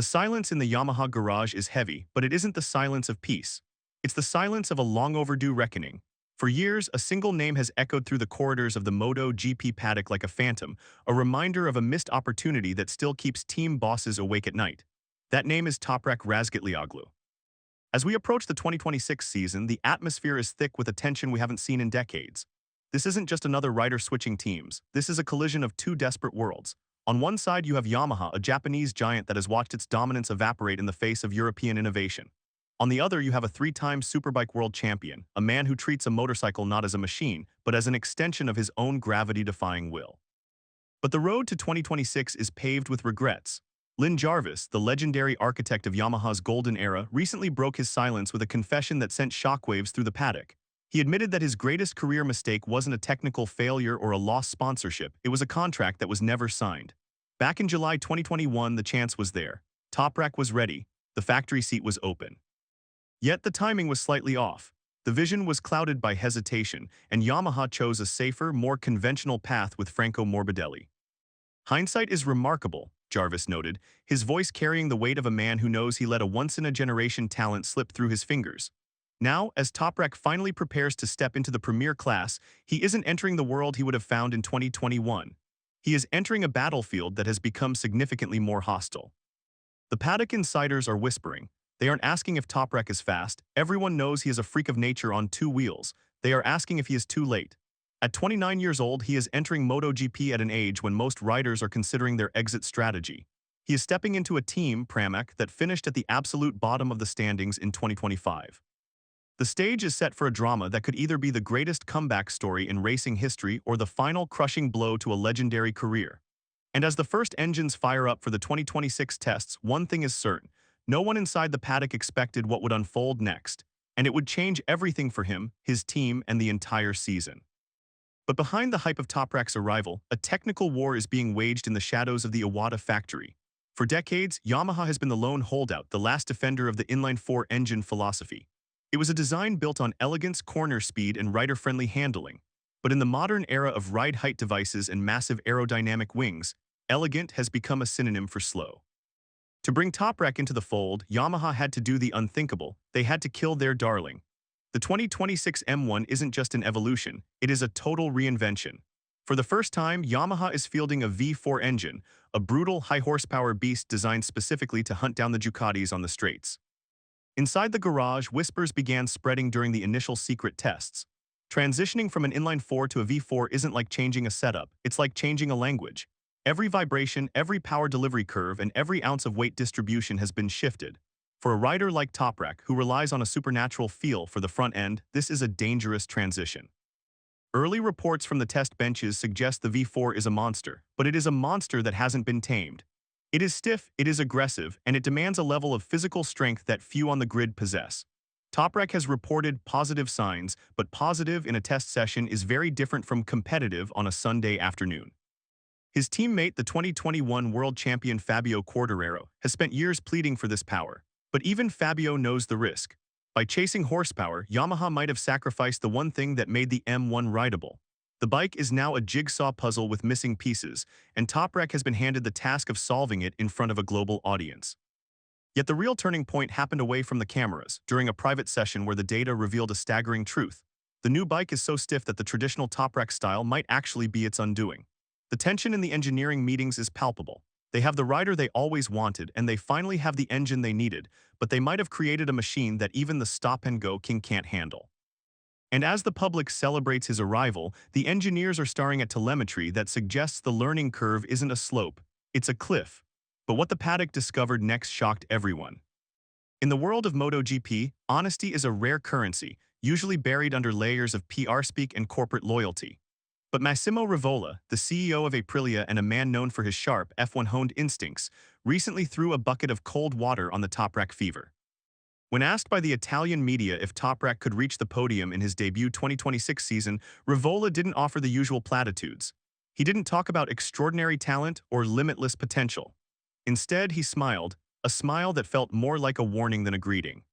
The silence in the Yamaha garage is heavy, but it isn't the silence of peace. It's the silence of a long overdue reckoning. For years, a single name has echoed through the corridors of the MotoGP paddock like a phantom, a reminder of a missed opportunity that still keeps team bosses awake at night. That name is Toprak Razgatlıoğlu. As we approach the 2026 season, the atmosphere is thick with a tension we haven't seen in decades. This isn't just another rider switching teams. This is a collision of two desperate worlds. On one side, you have Yamaha, a Japanese giant that has watched its dominance evaporate in the face of European innovation. On the other, you have a three-time Superbike world champion, a man who treats a motorcycle not as a machine, but as an extension of his own gravity-defying will. But the road to 2026 is paved with regrets. Lynn Jarvis, the legendary architect of Yamaha's golden era, recently broke his silence with a confession that sent shockwaves through the paddock. He admitted that his greatest career mistake wasn't a technical failure or a lost sponsorship, it was a contract that was never signed. Back in July 2021, the chance was there. Toprak was ready. The factory seat was open. Yet the timing was slightly off. The vision was clouded by hesitation, and Yamaha chose a safer, more conventional path with Franco Morbidelli. Hindsight is remarkable, Jarvis noted, his voice carrying the weight of a man who knows he let a once-in-a-generation talent slip through his fingers. Now, as Toprak finally prepares to step into the premier class, he isn't entering the world he would have found in 2021. He is entering a battlefield that has become significantly more hostile. The paddock insiders are whispering. They aren't asking if Toprak is fast. Everyone knows he is a freak of nature on two wheels. They are asking if he is too late. At 29 years old, he is entering MotoGP at an age when most riders are considering their exit strategy. He is stepping into a team, Pramac, that finished at the absolute bottom of the standings in 2025. The stage is set for a drama that could either be the greatest comeback story in racing history or the final crushing blow to a legendary career. And as the first engines fire up for the 2026 tests, one thing is certain. No one inside the paddock expected what would unfold next, and it would change everything for him, his team, and the entire season. But behind the hype of Toprak's arrival, a technical war is being waged in the shadows of the Iwata factory. For decades, Yamaha has been the lone holdout, the last defender of the inline-4 engine philosophy. It was a design built on elegance, corner speed, and rider-friendly handling. But in the modern era of ride-height devices and massive aerodynamic wings, elegant has become a synonym for slow. To bring Toprak into the fold, Yamaha had to do the unthinkable. They had to kill their darling. The 2026 M1 isn't just an evolution, it is a total reinvention. For the first time, Yamaha is fielding a V4 engine, a brutal, high-horsepower beast designed specifically to hunt down the Ducatis on the straights. Inside the garage, whispers began spreading during the initial secret tests. Transitioning from an inline-4 to a V4 isn't like changing a setup, it's like changing a language. Every vibration, every power delivery curve, and every ounce of weight distribution has been shifted. For a rider like Toprak, who relies on a supernatural feel for the front end, this is a dangerous transition. Early reports from the test benches suggest the V4 is a monster, but it is a monster that hasn't been tamed. It is stiff, it is aggressive, and it demands a level of physical strength that few on the grid possess. Toprak has reported positive signs, but positive in a test session is very different from competitive on a Sunday afternoon. His teammate, the 2021 world champion Fabio Quartararo, has spent years pleading for this power. But even Fabio knows the risk. By chasing horsepower, Yamaha might have sacrificed the one thing that made the M1 rideable. The bike is now a jigsaw puzzle with missing pieces, and Toprak has been handed the task of solving it in front of a global audience. Yet the real turning point happened away from the cameras, during a private session where the data revealed a staggering truth. The new bike is so stiff that the traditional Toprak style might actually be its undoing. The tension in the engineering meetings is palpable. They have the rider they always wanted, and they finally have the engine they needed, but they might have created a machine that even the stop-and-go king can't handle. And as the public celebrates his arrival, the engineers are staring at telemetry that suggests the learning curve isn't a slope, it's a cliff. But what the paddock discovered next shocked everyone. In the world of MotoGP, honesty is a rare currency, usually buried under layers of PR speak and corporate loyalty. But Massimo Rivola, the CEO of Aprilia and a man known for his sharp F1-honed instincts, recently threw a bucket of cold water on the Toprak fever. When asked by the Italian media if Toprak could reach the podium in his debut 2026 season, Rivola didn't offer the usual platitudes. He didn't talk about extraordinary talent or limitless potential. Instead, he smiled, a smile that felt more like a warning than a greeting.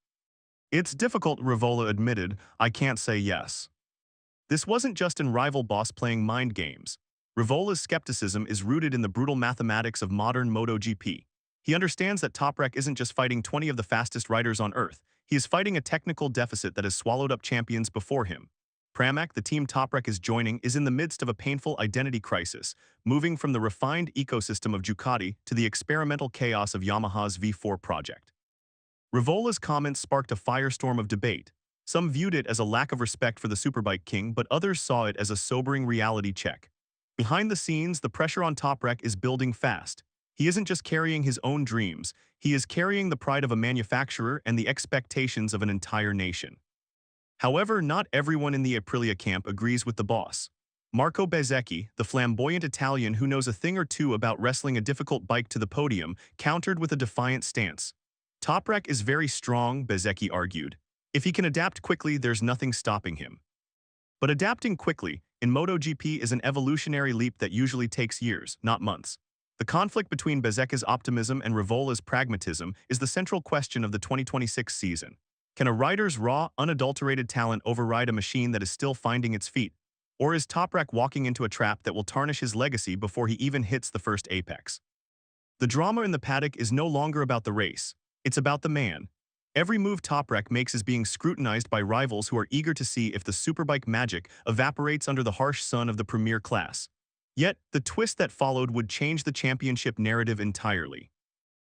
"It's difficult," Rivola admitted. "I can't say yes." This wasn't just an rival boss playing mind games. Rivola's skepticism is rooted in the brutal mathematics of modern MotoGP. He understands that Toprak isn't just fighting 20 of the fastest riders on Earth, he is fighting a technical deficit that has swallowed up champions before him. Pramac, the team Toprak is joining, is in the midst of a painful identity crisis, moving from the refined ecosystem of Ducati to the experimental chaos of Yamaha's V4 project. Rivola's comments sparked a firestorm of debate. Some viewed it as a lack of respect for the Superbike king, but others saw it as a sobering reality check. Behind the scenes, the pressure on Toprak is building fast. He isn't just carrying his own dreams, he is carrying the pride of a manufacturer and the expectations of an entire nation. However, not everyone in the Aprilia camp agrees with the boss. Marco Bezzecchi, the flamboyant Italian who knows a thing or two about wrestling a difficult bike to the podium, countered with a defiant stance. Toprak is very strong, Bezzecchi argued. If he can adapt quickly, there's nothing stopping him. But adapting quickly, in MotoGP, is an evolutionary leap that usually takes years, not months. The conflict between Bezzecchi's optimism and Rivola's pragmatism is the central question of the 2026 season. Can a rider's raw, unadulterated talent override a machine that is still finding its feet? Or is Toprak walking into a trap that will tarnish his legacy before he even hits the first apex? The drama in the paddock is no longer about the race. It's about the man. Every move Toprak makes is being scrutinized by rivals who are eager to see if the Superbike magic evaporates under the harsh sun of the premier class. Yet, the twist that followed would change the championship narrative entirely.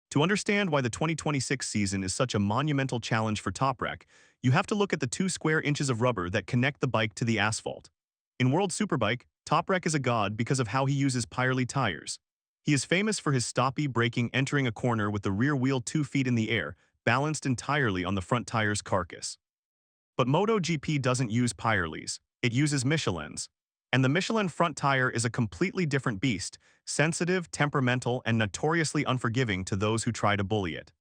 To understand why the 2026 season is such a monumental challenge for Toprak, you have to look at the 2 square inches of rubber that connect the bike to the asphalt. In World Superbike, Toprak is a god because of how he uses Pirelli tires. He is famous for his stoppie braking, entering a corner with the rear wheel 2 feet in the air, balanced entirely on the front tire's carcass. But MotoGP doesn't use Pirellis, it uses Michelins. And the Michelin front tire is a completely different beast, sensitive, temperamental, and notoriously unforgiving to those who try to bully it.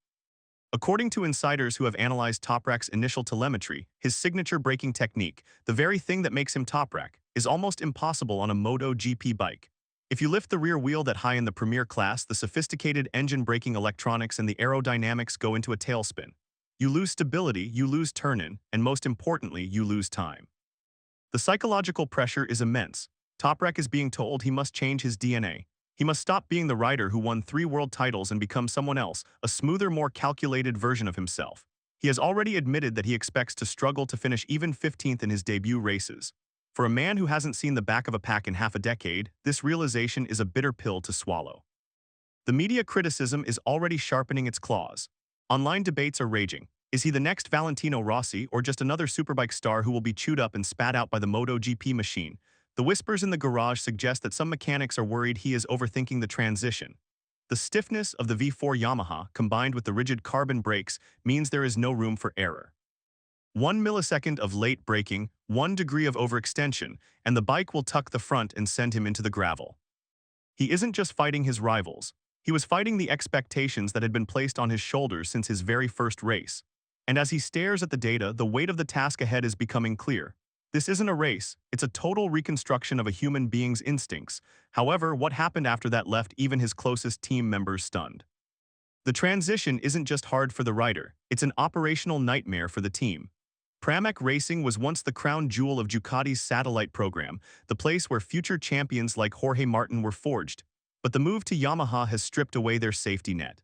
According to insiders who have analyzed Toprak's initial telemetry, his signature braking technique, the very thing that makes him Toprak, is almost impossible on a MotoGP bike. If you lift the rear wheel that high in the premier class, the sophisticated engine braking electronics and the aerodynamics go into a tailspin. You lose stability, you lose turn-in, and most importantly, you lose time. The psychological pressure is immense. Toprak is being told he must change his DNA. He must stop being the rider who won 3 world titles and become someone else, a smoother, more calculated version of himself. He has already admitted that he expects to struggle to finish even 15th in his debut races. For a man who hasn't seen the back of a pack in half a decade, this realization is a bitter pill to swallow. The media criticism is already sharpening its claws. Online debates are raging. Is he the next Valentino Rossi or just another Superbike star who will be chewed up and spat out by the MotoGP machine? The whispers in the garage suggest that some mechanics are worried he is overthinking the transition. The stiffness of the V4 Yamaha, combined with the rigid carbon brakes, means there is no room for error. 1 millisecond of late braking, 1 degree of overextension, and the bike will tuck the front and send him into the gravel. He isn't just fighting his rivals. He was fighting the expectations that had been placed on his shoulders since his very first race. And as he stares at the data, the weight of the task ahead is becoming clear. This isn't a race, it's a total reconstruction of a human being's instincts. However, what happened after that left even his closest team members stunned. The transition isn't just hard for the rider, it's an operational nightmare for the team. Pramac Racing was once the crown jewel of Ducati's satellite program, the place where future champions like Jorge Martin were forged. But the move to Yamaha has stripped away their safety net.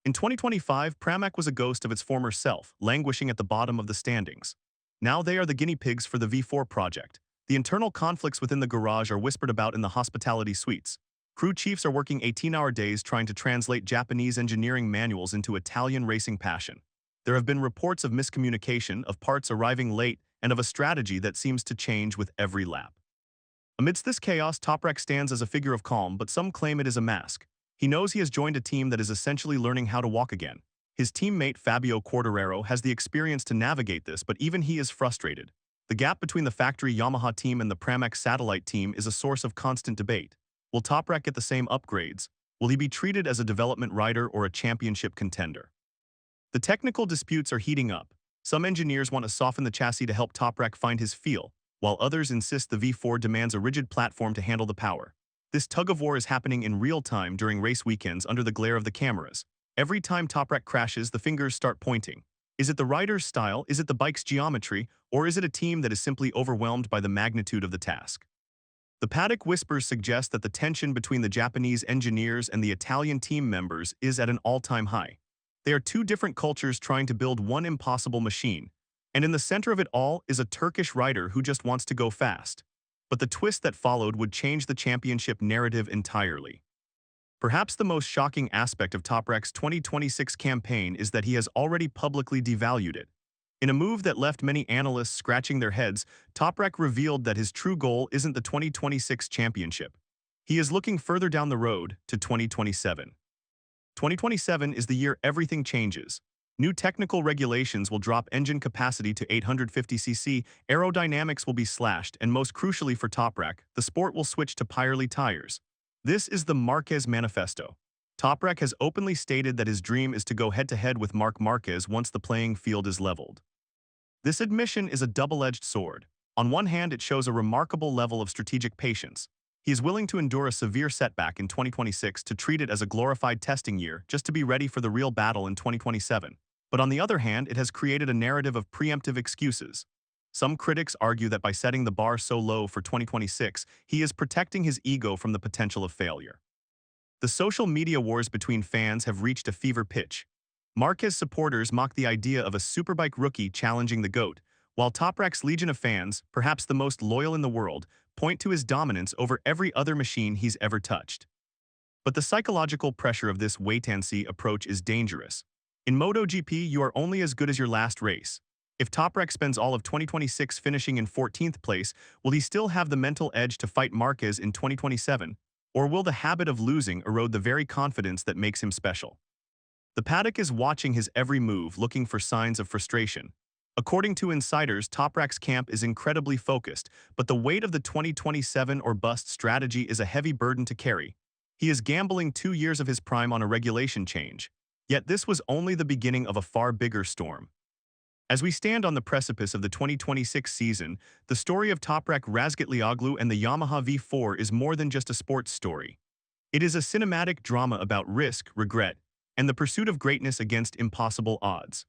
In 2025, Pramac was a ghost of its former self, languishing at the bottom of the standings. Now they are the guinea pigs for the V4 project. The internal conflicts within the garage are whispered about in the hospitality suites. Crew chiefs are working 18-hour days trying to translate Japanese engineering manuals into Italian racing passion. There have been reports of miscommunication, of parts arriving late, and of a strategy that seems to change with every lap. Amidst this chaos, Toprak stands as a figure of calm, but some claim it is a mask. He knows he has joined a team that is essentially learning how to walk again. His teammate Fabio Quartararo has the experience to navigate this, but even he is frustrated. The gap between the factory Yamaha team and the Pramac satellite team is a source of constant debate. Will Toprak get the same upgrades? Will he be treated as a development rider or a championship contender? The technical disputes are heating up. Some engineers want to soften the chassis to help Toprak find his feel, while others insist the V4 demands a rigid platform to handle the power. This tug-of-war is happening in real time during race weekends under the glare of the cameras. Every time Toprak crashes, the fingers start pointing. Is it the rider's style, is it the bike's geometry, or is it a team that is simply overwhelmed by the magnitude of the task? The paddock whispers suggest that the tension between the Japanese engineers and the Italian team members is at an all-time high. They are two different cultures trying to build one impossible machine, and in the center of it all is a Turkish rider who just wants to go fast. But the twist that followed would change the championship narrative entirely. Perhaps the most shocking aspect of Toprak's 2026 campaign is that he has already publicly devalued it. In a move that left many analysts scratching their heads, Toprak revealed that his true goal isn't the 2026 championship. He is looking further down the road to 2027. 2027 is the year everything changes. New technical regulations will drop engine capacity to 850cc, aerodynamics will be slashed, and most crucially for Toprak, the sport will switch to Pirelli tires. This is the Marquez Manifesto. Toprak has openly stated that his dream is to go head-to-head with Marc Marquez once the playing field is leveled. This admission is a double-edged sword. On one hand, it shows a remarkable level of strategic patience. He is willing to endure a severe setback in 2026 to treat it as a glorified testing year just to be ready for the real battle in 2027. But on the other hand, it has created a narrative of preemptive excuses. Some critics argue that by setting the bar so low for 2026, he is protecting his ego from the potential of failure. The social media wars between fans have reached a fever pitch. Marquez supporters mock the idea of a Superbike rookie challenging the GOAT, while Toprak's legion of fans, perhaps the most loyal in the world, point to his dominance over every other machine he's ever touched. But the psychological pressure of this wait-and-see approach is dangerous. In MotoGP, you are only as good as your last race. If Toprak spends all of 2026 finishing in 14th place, will he still have the mental edge to fight Marquez in 2027? Or will the habit of losing erode the very confidence that makes him special? The paddock is watching his every move, looking for signs of frustration. According to insiders, Toprak's camp is incredibly focused, but the weight of the 2027 or bust strategy is a heavy burden to carry. He is gambling 2 years of his prime on a regulation change. Yet this was only the beginning of a far bigger storm. As we stand on the precipice of the 2026 season, the story of Toprak Razgatlioglu and the Yamaha V4 is more than just a sports story. It is a cinematic drama about risk, regret, and the pursuit of greatness against impossible odds.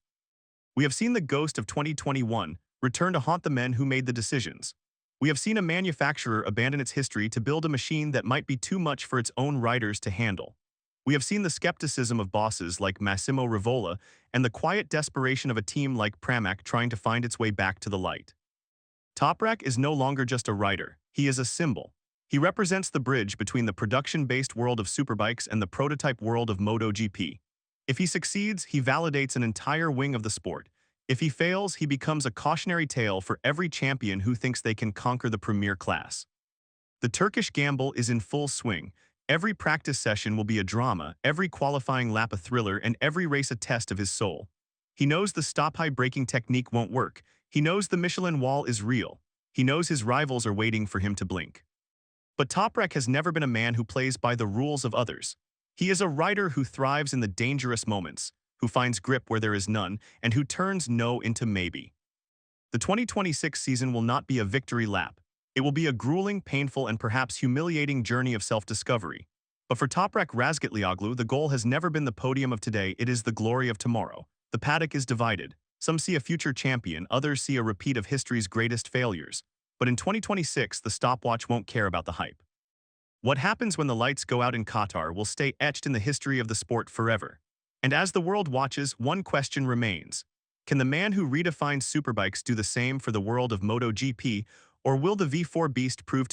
We have seen the ghost of 2021 return to haunt the men who made the decisions. We have seen a manufacturer abandon its history to build a machine that might be too much for its own riders to handle. We have seen the skepticism of bosses like Massimo Rivola and the quiet desperation of a team like Pramac trying to find its way back to the light. Toprak is no longer just a rider, he is a symbol. He represents the bridge between the production-based world of superbikes and the prototype world of MotoGP. If he succeeds, he validates an entire wing of the sport. If he fails, he becomes a cautionary tale for every champion who thinks they can conquer the premier class. The Turkish gamble is in full swing. Every practice session will be a drama, every qualifying lap a thriller, and every race a test of his soul. He knows the stoppie braking technique won't work. He knows the Michelin Wall is real. He knows his rivals are waiting for him to blink. But Toprak has never been a man who plays by the rules of others. He is a rider who thrives in the dangerous moments, who finds grip where there is none, and who turns no into maybe. The 2026 season will not be a victory lap. It will be a grueling, painful, and perhaps humiliating journey of self-discovery. But for Toprak Razgatlioglu, the goal has never been the podium of today, it is the glory of tomorrow. The paddock is divided. Some see a future champion, others see a repeat of history's greatest failures. But in 2026, the stopwatch won't care about the hype. What happens when the lights go out in Qatar will stay etched in the history of the sport forever. And as the world watches, one question remains. Can the man who redefined superbikes do the same for the world of MotoGP, or will the V4 beast prove to be